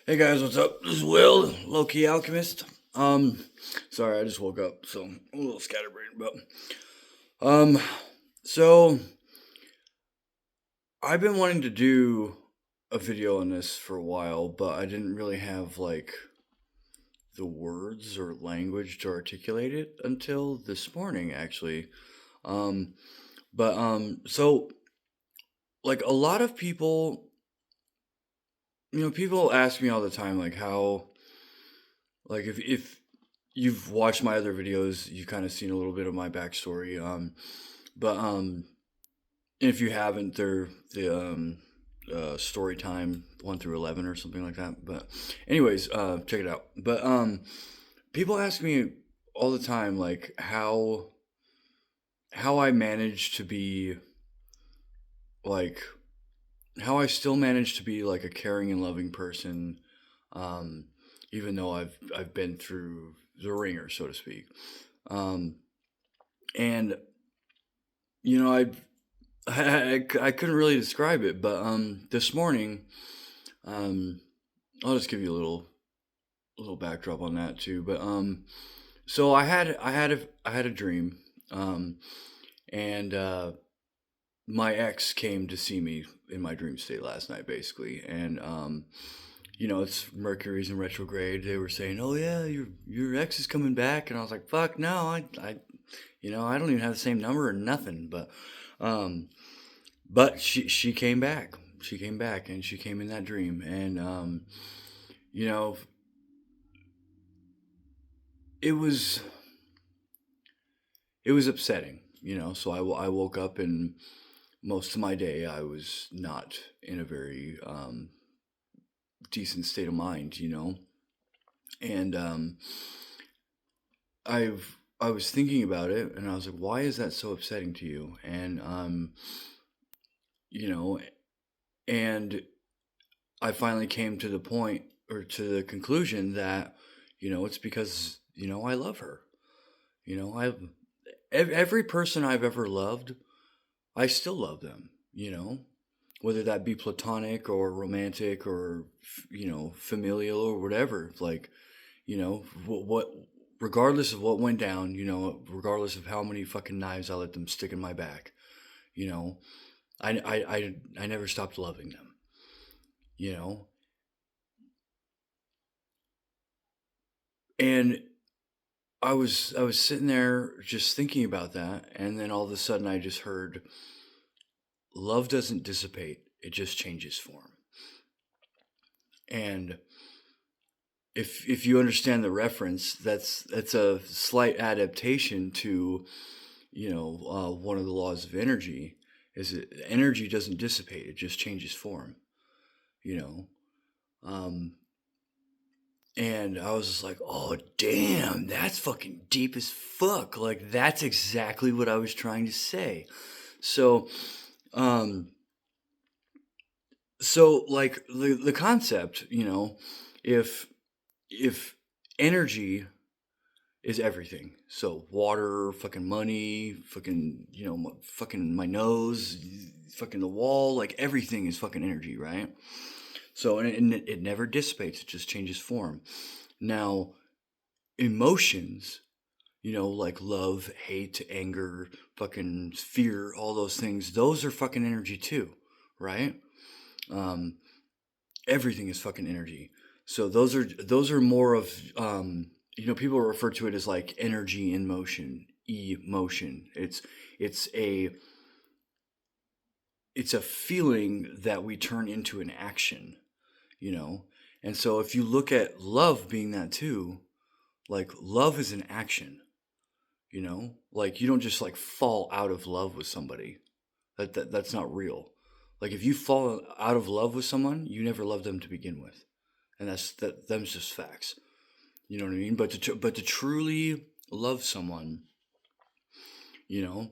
Hey guys, what's up? This is Will, low-key Alchemist. Sorry, I just woke up, so I'm a little scatterbrained, um, so I've been wanting to do a video on this for a while, but I didn't really have like the words or language to articulate it until this morning, actually. Um, so like a lot of people, people ask me all the time, like how, like if you've watched my other videos, you've kind of seen a little bit of my backstory. But if you haven't, they're the story time 1 through 11 or something like that. But anyways, check it out. But people ask me all the time, like how I manage to be like how I still manage to be like a caring and loving person, um, even though I've been through the ringer, so to speak. Um, and I, I couldn't really describe it, but this morning, um, I'll just give you a little backdrop on that too. But so I had a dream, um, and my ex came to see me in my dream state last night, basically, and it's Mercury's in retrograde. They were saying, "Oh yeah, your ex is coming back," and I was like, "Fuck no, I don't even have the same number or nothing." Um, but she came back. She came back, and she came in that dream, and you know, it was it was upsetting. So I woke up, and most of my day I was not in a very decent state of mind. And I was thinking about it, and I was like, why is that so upsetting to you? And you know, and I finally came to the point or to the conclusion that it's because I love her. I every person I've ever loved, I still love them. Whether that be platonic or romantic or familial or whatever. Like what regardless of what went down, regardless of how many fucking knives I let them stick in my back, you know, I never stopped loving them. You know, and I was sitting there just thinking about that, and then all of a sudden I just heard, "Love doesn't dissipate; it just changes form." And if you understand the reference, that's a slight adaptation to one of the laws of energy. Is that energy doesn't dissipate; it just changes form. You know, um, and I was just like, "Oh damn, that's fucking deep as fuck!" Like that's exactly what I was trying to say. So, um, like the concept, if if energy is everything. So water, fucking money, fucking fucking my nose, fucking the wall, like everything is fucking energy, right? So and it never dissipates; it just changes form. Now, emotions, like love, hate, anger, fucking fear, all those things, those are fucking energy too, right? Um, Everything is fucking energy. So those are more of people refer to it as like energy in motion, emotion. It's a it's a feeling that we turn into an action, you know. And so if you look at love being that too, like love is an action, like you don't just like fall out of love with somebody. That's not real. Like if you fall out of love with someone, you never loved them to begin with, and them's just facts. You know what I mean? But to truly love someone, you know,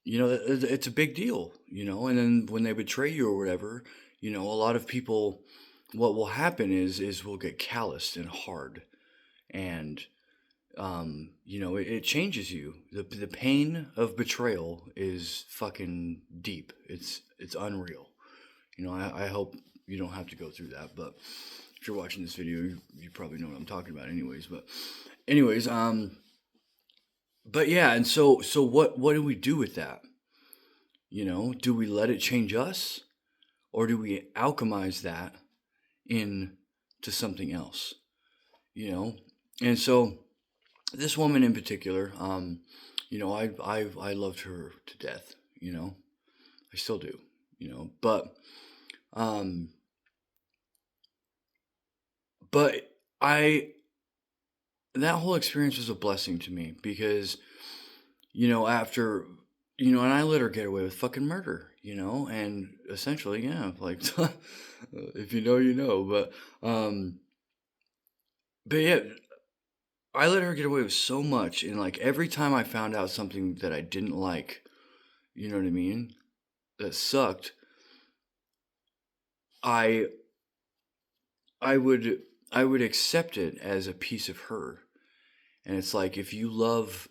it's a big deal. And then when they betray you or whatever, a lot of people, what will happen is we'll get calloused and hard, and it changes you. The pain of betrayal is fucking deep. It's unreal. I hope you don't have to go through that, but if if you're watching this video, you probably know what I'm talking about, anyways. But yeah, and so what do we do with that? Do we let it change us, or do we alchemize that into something else? And so this woman in particular, I loved her to death. I still do. But um, but I that whole experience was a blessing to me because after and I let her get away with fucking murder, and essentially, yeah, like if you know, you know, but yeah, I let her get away with so much, and like every time I found out something that I didn't like, you know what I mean, that sucked, I I would I would accept it as a piece of her. And it's like if you love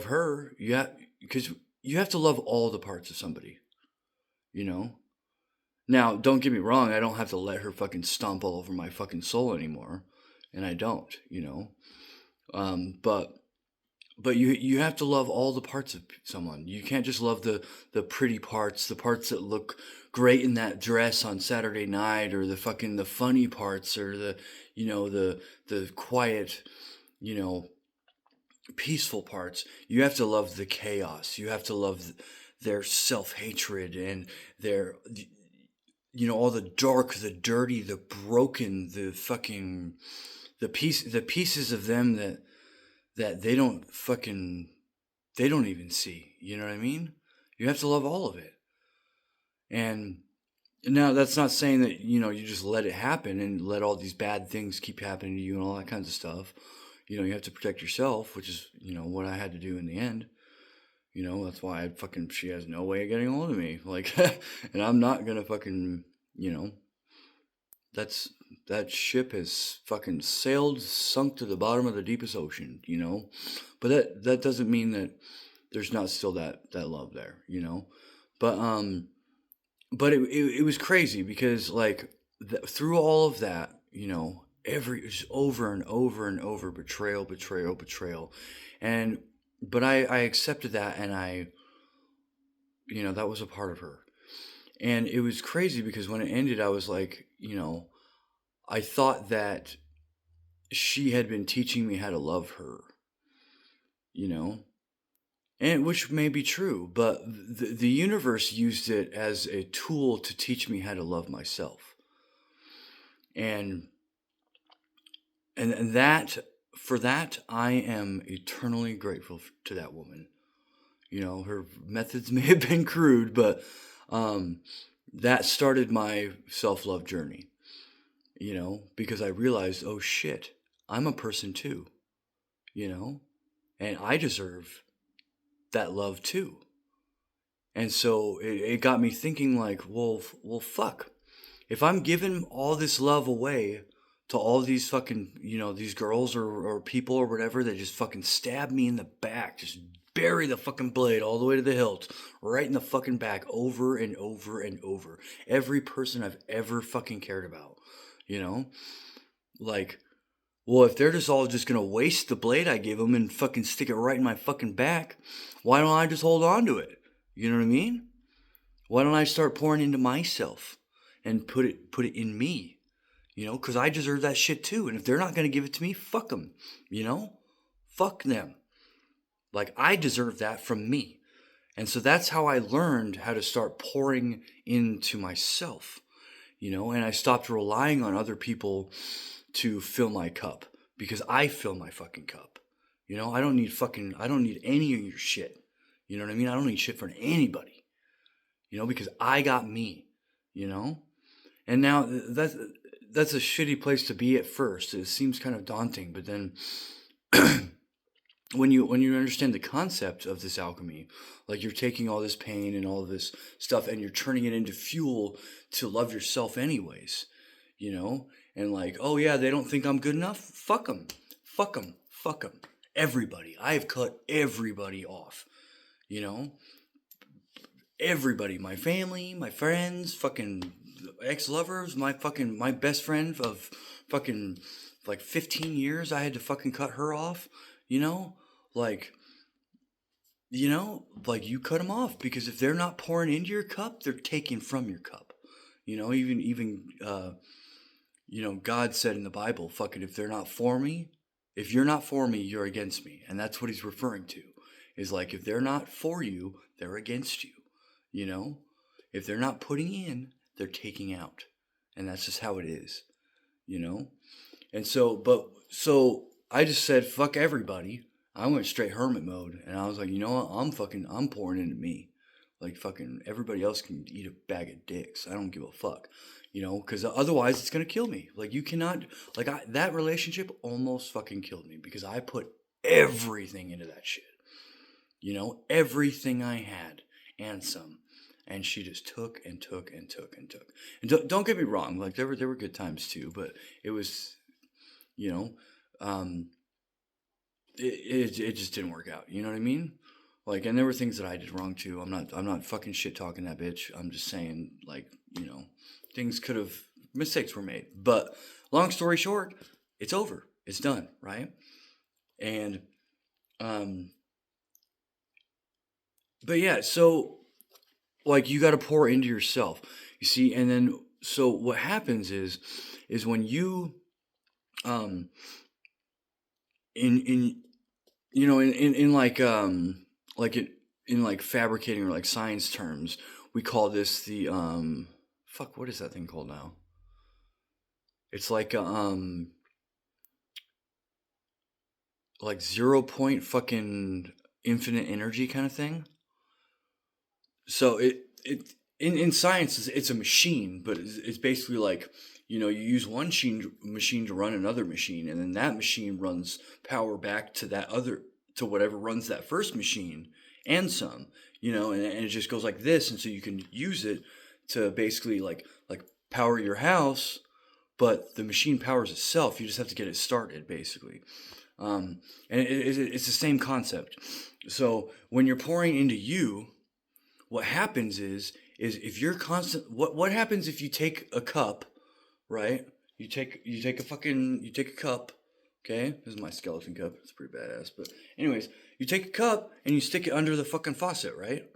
her, because you have to love all the parts of somebody, you know? Now, don't get me wrong, I don't have to let her fucking stomp all over my fucking soul anymore, and I don't, but you have to love all the parts of someone. You can't just love the pretty parts, the parts that look great in that dress on Saturday night, or the funny parts, or the quiet, you know, peaceful parts. You have to love the chaos. You have to love their self-hatred and their all the dark, the dirty, the broken, the pieces of them that they don't even see. You know what I mean? You have to love all of it. And now that's not saying that, you just let it happen and let all these bad things keep happening to you and all that kinds of stuff. You have to protect yourself, which is, what I had to do in the end. That's why she has no way of getting a hold of me. Like, and I'm not gonna fucking, that's, that ship has fucking sailed, sunk to the bottom of the deepest ocean, but that doesn't mean that there's not still that love there, but, it was crazy because like through all of that, just over and over and over, betrayal, and but I accepted that, and that was a part of her, and it was crazy because when it ended, I was like, I thought that she had been teaching me how to love her, you know, and which may be true, but the universe used it as a tool to teach me how to love myself. And that for that I am eternally grateful to that woman. Her methods may have been crude, but that started my self-love journey. Because I realized, oh shit, I'm a person too, and I deserve that love too. And so it got me thinking like, well, fuck. If I'm giving all this love away to all these fucking, these girls or people or whatever that just fucking stab me in the back, just bury the fucking blade all the way to the hilt, right in the fucking back, over and over and over. Every person I've ever fucking cared about, like, well, if they're all just gonna waste the blade I give them and fucking stick it right in my fucking back, why don't I just hold on to it? You know what I mean? Why don't I start pouring into myself and put it in me? Because I deserve that shit too. And if they're not gonna give it to me, fuck them. Fuck them. Like, I deserve that from me. And so that's how I learned how to start pouring into myself. And I stopped relying on other people to fill my cup, because I fill my fucking cup. I don't need any of your shit. You know what I mean? I don't need shit from anybody, because I got me, and now that's a shitty place to be at first. It seems kind of daunting, but then when you understand the concept of this alchemy, like you're taking all this pain and all of this stuff and you're turning it into fuel to love yourself anyways, and like, oh yeah, they don't think I'm good enough. Fuck them. Fuck them. Fuck them. Everybody. I have cut everybody off. Everybody. My family, my friends, fucking ex-lovers, my best friend of fucking like 15 years, I had to fucking cut her off, you know? Like, like you cut them off because if they're not pouring into your cup, they're taking from your cup. God said in the Bible, fucking if they're not for me, if you're not for me, you're against me. And that's what he's referring to. Is like if they're not for you, they're against you. You know? If they're not putting in, they're taking out. And that's just how it is. You know? And so I just said, fuck everybody. I went straight hermit mode. And I was like, you know what? I'm pouring into me. Like fucking everybody else can eat a bag of dicks. I don't give a fuck. Because otherwise it's going to kill me. Like you cannot, that relationship almost fucking killed me because I put everything into that shit. Everything I had and some. And she just took and took and took and took. And don't get me wrong, like there were good times too, but it was, um, it just didn't work out. You know what I mean? Like, and there were things that I did wrong too. I'm not fucking shit talking that bitch. I'm just saying, like, mistakes were made. But long story short, it's over. It's done, right? And, but yeah, so like you got to pour into yourself, you see, and then so what happens is when you, in like fabricating or like science terms, we call this the what is that thing called now? It's like like 0 point fucking infinite energy kind of thing. So in science it's a machine, but it's basically like you use one machine to run another machine, and then that machine runs power back to whatever runs that first machine and some, and it just goes like this, and so you can use it to basically like power your house, but the machine powers itself. You just have to get it started, basically. And it's the same concept. So when you're pouring into you, what happens is if you're constant, what happens if you take a cup, right? You take a cup, okay? This is my skeleton cup. It's pretty badass. But anyways, you take a cup and you stick it under the fucking faucet, right?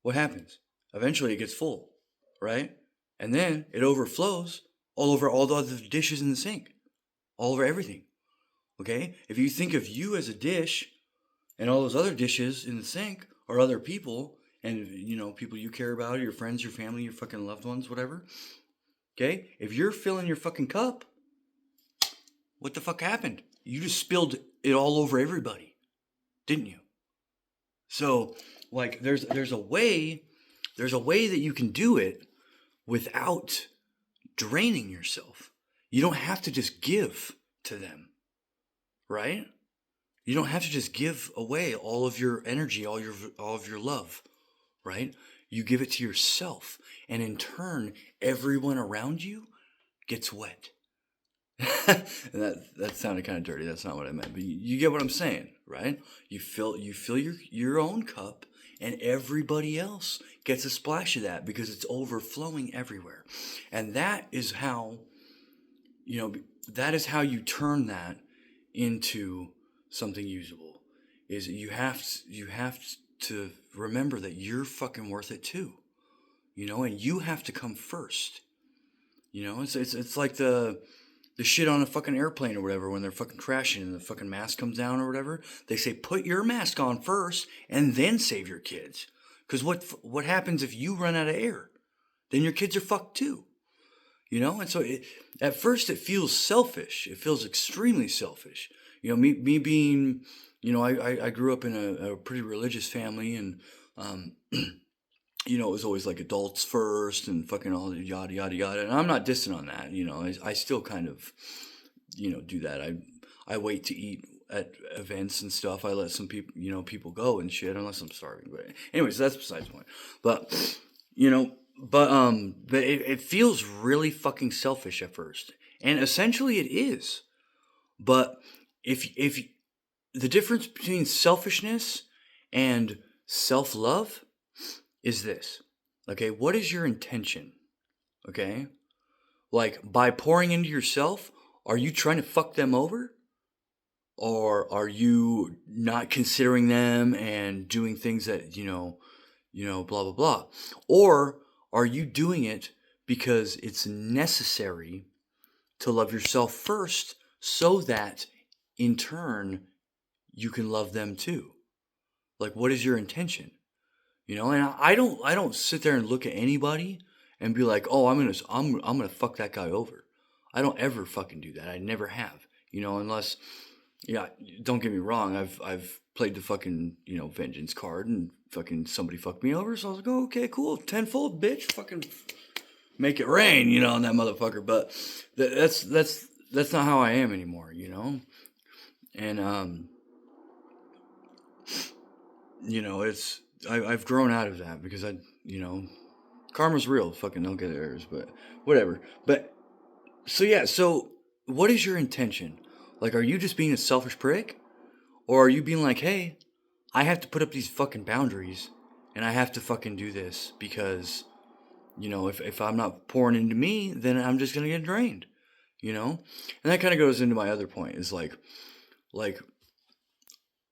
What happens? Eventually it gets full, right? And then it overflows all over all the other dishes in the sink, all over everything. Okay? If you think of you as a dish and all those other dishes in the sink are other people, and people you care about, your friends, your family, your fucking loved ones, whatever. Okay? If you're filling your fucking cup, what the fuck happened? You just spilled it all over everybody, didn't you? So, like, there's a way that you can do it without draining yourself. You don't have to just give to them, right? You don't have to just give away all of your energy, all of your love, right? You give it to yourself, and in turn, everyone around you gets wet. And that sounded kind of dirty. That's not what I meant, but you get what I'm saying, right? You fill your own cup, and everybody else gets a splash of that because it's overflowing everywhere. And that is how you turn that into something usable. Is you have to remember that you're fucking worth it too, and you have to come first. It's like the shit on a fucking airplane or whatever when they're fucking crashing and the fucking mask comes down or whatever. They say put your mask on first and then save your kids. Because what happens if you run out of air? Then your kids are fucked too. And so at first it feels selfish. It feels extremely selfish. Me being, I grew up in a pretty religious family, and it was always like adults first and fucking all the yada yada yada. And I'm not dissing on that. I still kind of, do that. I wait to eat at events and stuff. I let some people go and shit unless I'm starving. But anyways, that's besides the point. But but it feels really fucking selfish at first, and essentially it is. But if the difference between selfishness and self-love is this, okay? What is your intention? Okay? Like, by pouring into yourself, are you trying to fuck them over? Or are you not considering them and doing things that, blah, blah, blah? Or are you doing it because it's necessary to love yourself first so that in turn you can love them too? Like, what is your intention? And I don't sit there and look at anybody and be like, oh, I'm gonna fuck that guy over. I don't ever fucking do that. I never have. Unless, yeah, don't get me wrong. I've played the fucking vengeance card and fucking somebody fucked me over. So I was like, oh, okay, cool, tenfold, bitch, fucking make it rain, on that motherfucker. But that's not how I am anymore, And it's I've grown out of that because karma's real. Fucking don't get errors, but whatever. But so yeah, so what is your intention? Like, are you just being a selfish prick, or are you being like, hey, I have to put up these fucking boundaries, and I have to fucking do this because if I'm not pouring into me, then I'm just gonna get drained, and that kind of goes into my other point is like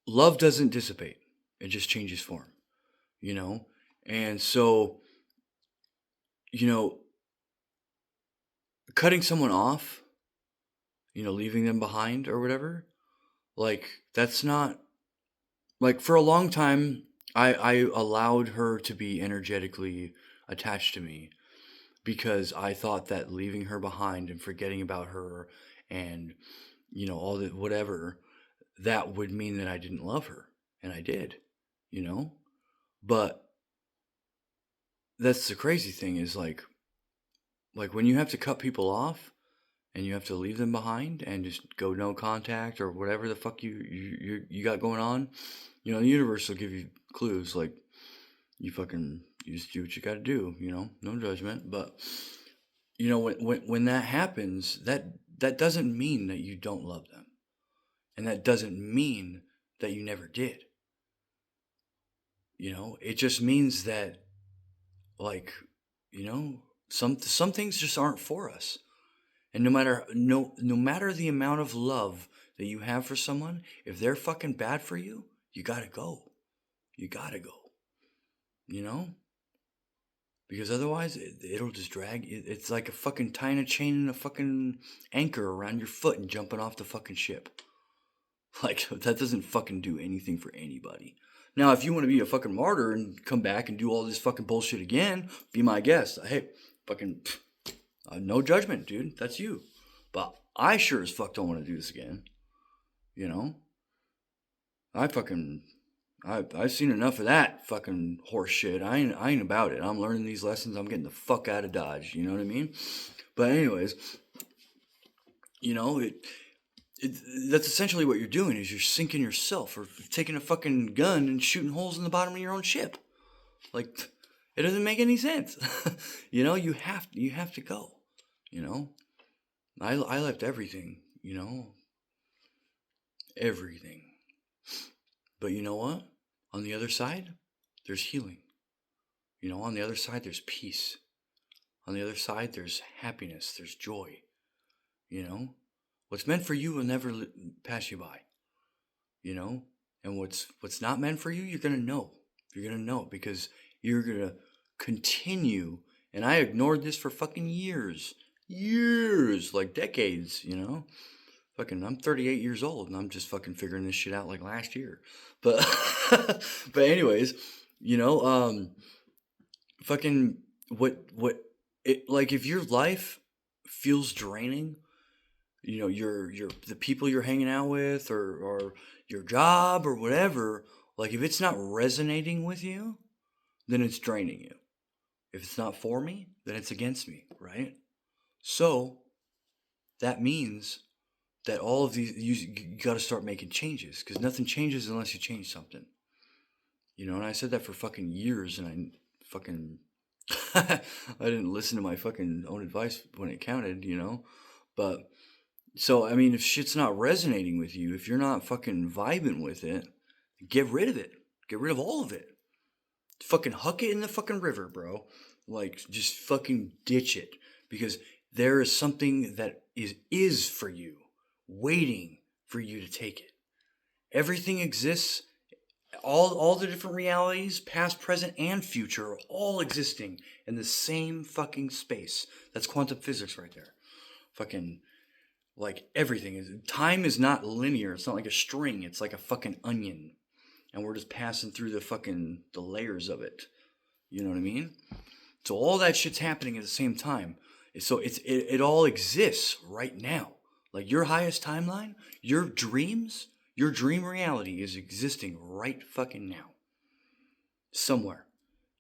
love doesn't dissipate; it just changes form, you know, and so you know cutting someone off, leaving them behind or whatever, like that's not like for a long time I allowed her to be energetically attached to me because I thought that leaving her behind and forgetting about her and all the whatever that would mean that I didn't love her, and I did, you know? But that's the crazy thing is like when you have to cut people off and you have to leave them behind and just go no contact or whatever the fuck you got going on, the universe will give you clues like you just do what you got to do, no judgment, but when that happens, that doesn't mean that you don't love them, and that doesn't mean that you never did. It just means that like you know some things just aren't for us. And no matter the amount of love that you have for someone, if they're fucking bad for you, you gotta go. You gotta go. You know? Because otherwise, it'll just drag. It's like a fucking tying a chain and a fucking anchor around your foot and jumping off the fucking ship. Like, that doesn't fucking do anything for anybody. Now, if you want to be a fucking martyr and come back and do all this fucking bullshit again, be my guest. Hey, fucking, no judgment, dude. That's you. But I sure as fuck don't want to do this again. You know? I fucking I've seen enough of that fucking horse shit. I ain't about it. I'm learning these lessons. I'm getting the fuck out of Dodge. You know what I mean? But anyways, it, it that's essentially what you're doing is you're sinking yourself or taking a fucking gun and shooting holes in the bottom of your own ship. Like it doesn't make any sense. You have to go. You know, I left everything. Everything. But you know what? On the other side, there's healing. On the other side, there's peace. On the other side, there's happiness. There's joy. What's meant for you will never pass you by. And what's not meant for you, you're gonna know. You're gonna know because you're gonna continue. And I ignored this for fucking years, like decades. Fucking, I'm 38 years old and I'm just fucking figuring this shit out like last year. But, but anyways, fucking it like if your life feels draining, your the people you're hanging out with or your job or whatever, like if it's not resonating with you, then it's draining you. If it's not for me, then it's against me, right? So that means that all of these you got to start making changes because nothing changes unless you change something. And I said that for fucking years, and I fucking I didn't listen to my fucking own advice when it counted, But so I mean, if shit's not resonating with you, if you're not fucking vibing with it, get rid of it. Get rid of all of it. Fucking huck it in the fucking river, bro. Like just fucking ditch it. because there is something that is for you, waiting for you to take it. Everything exists. All the different realities, past, present, and future, are all existing in the same fucking space. That's quantum physics right there. Fucking, like, everything is. Time is not linear. It's not like a string. It's like a fucking onion, and we're just passing through the layers of it. You know what I mean? So all that shit's happening at the same time. So it all exists right now. Like your highest timeline, your dreams, your dream reality is existing right fucking now. Somewhere.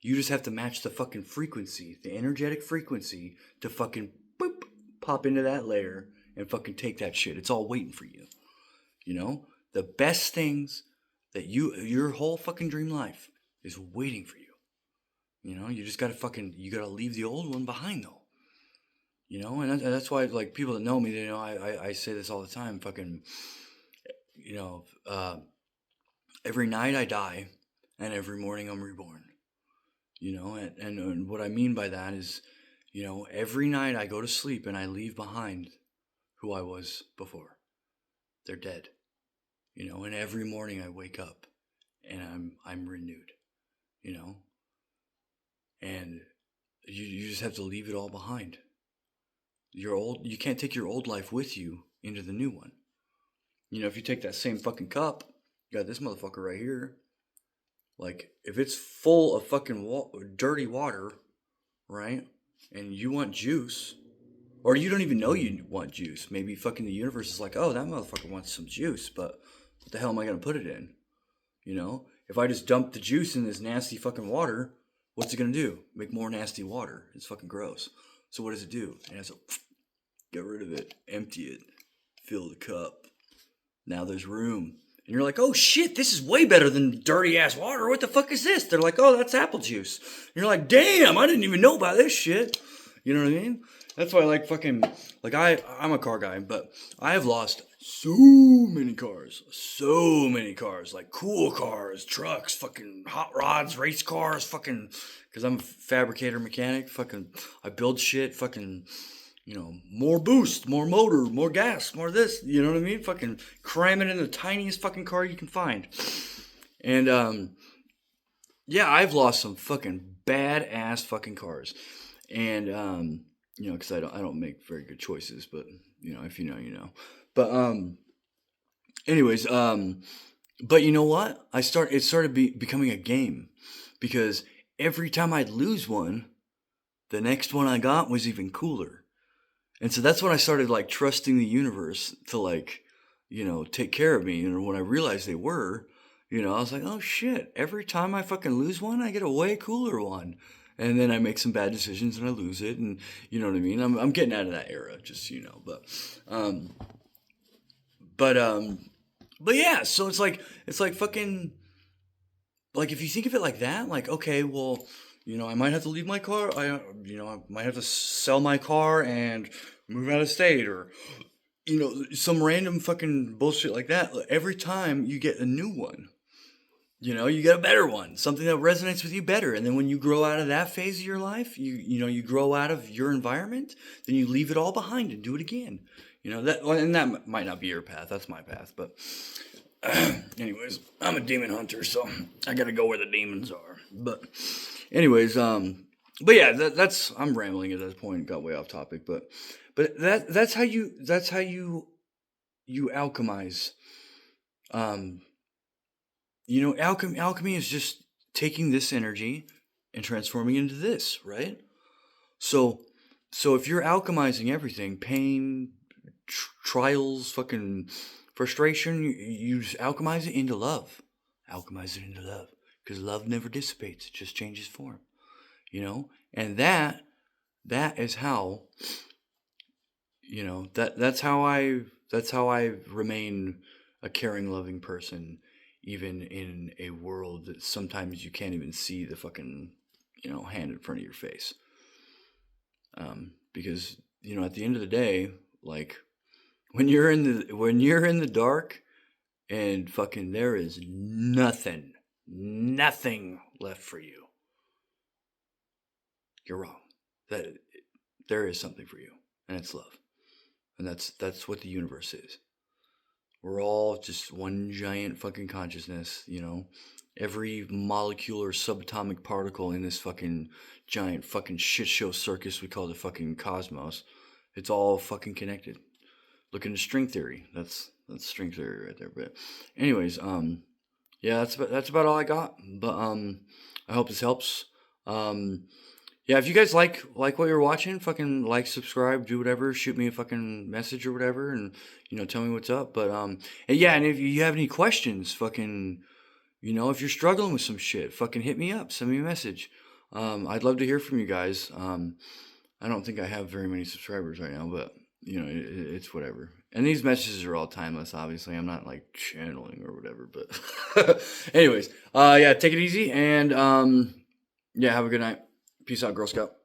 You just have to match the fucking frequency, the energetic frequency, to fucking boop, pop into that layer and fucking take that shit. It's all waiting for you. You know? The best things that your whole fucking dream life is waiting for you. You know, you just you gotta leave the old one behind though. You know, and that's why, like, people that know me, they know I say this all the time. Fucking, you know, every night I die, and every morning I'm reborn. You know, and what I mean by that is, you know, every night I go to sleep and I leave behind who I was before. They're dead. You know, and every morning I wake up and I'm renewed. You know, and you just have to leave it all behind. You can't take your old life with you into the new one. You know, if you take that same fucking cup, you got this motherfucker right here. Like, if it's full of fucking dirty water, right? And you want juice, or you don't even know you want juice. Maybe fucking the universe is like, oh, that motherfucker wants some juice, but what the hell am I gonna put it in? You know, if I just dump the juice in this nasty fucking water, what's it gonna do? Make more nasty water. It's fucking gross. So what does it do? It has to get rid of it, empty it, fill the cup. Now there's room. And you're like, oh shit, this is way better than dirty ass water. What the fuck is this? They're like, oh, that's apple juice. And you're like, damn, I didn't even know about this shit. You know what I mean? That's why I like fucking, like I'm a car guy, but I have lost so many cars. So many cars. Like cool cars, trucks, fucking hot rods, race cars, fucking, because I'm a fabricator mechanic. Fucking, I build shit, fucking, you know, more boost, more motor, more gas, more this, you know what I mean? Fucking cram it in the tiniest fucking car you can find. And, yeah, I've lost some fucking badass fucking cars. And, you know, because I don't make very good choices, but, you know, if you know, you know. But, anyways, but you know what? It started becoming a game. Because every time I'd lose one, the next one I got was even cooler. And so that's when I started, like, trusting the universe to, like, you know, take care of me. And when I realized they were, you know, I was like, oh shit, every time I fucking lose one, I get a way cooler one. And then I make some bad decisions and I lose it. And you know what I mean? I'm getting out of that era, just so you know. But yeah, so it's like fucking, like, if you think of it like that, like, okay, well, you know, I might have to leave my car. I might have to sell my car and move out of state, or, you know, some random fucking bullshit like that. Every time you get a new one, you know, you get a better one, something that resonates with you better. And then when you grow out of that phase of your life, you grow out of your environment, then you leave it all behind and do it again. You know, that might not be your path. That's my path, but anyways, I'm a demon hunter, so I gotta go where the demons are. But anyways, but yeah, that's I'm rambling at this point. Got way off topic, but that's how you alchemize. You know, alchemy is just taking this energy and transforming it into this, right? So if you're alchemizing everything, pain, trials, fucking frustration, you just alchemize it into love. Alchemize it into love. Because love never dissipates. It just changes form. You know? And that is how, you know, that's how I remain a caring, loving person, even in a world that sometimes you can't even see the fucking, you know, hand in front of your face. Because, you know, at the end of the day, like, when you're in the dark and fucking there is nothing left for you, you're wrong. there is something for you, and it's love. And that's what the universe is. We're all just one giant fucking consciousness, you know? Every molecule or subatomic particle in this fucking giant fucking shit show circus we call the fucking cosmos, it's all fucking connected. Look into string theory. That's string theory right there. But anyways, yeah, that's about all I got. But I hope this helps. Um, yeah, if you guys like what you're watching, fucking like, subscribe, do whatever, shoot me a fucking message or whatever, and tell me what's up. But and yeah, and if you have any questions, fucking, if you're struggling with some shit, fucking hit me up, send me a message. I'd love to hear from you guys. I don't think I have very many subscribers right now, but it's whatever. And these messages are all timeless. Obviously, I'm not like channeling or whatever. But anyways, yeah, take it easy, and yeah, have a good night. Peace out, Girl Scout.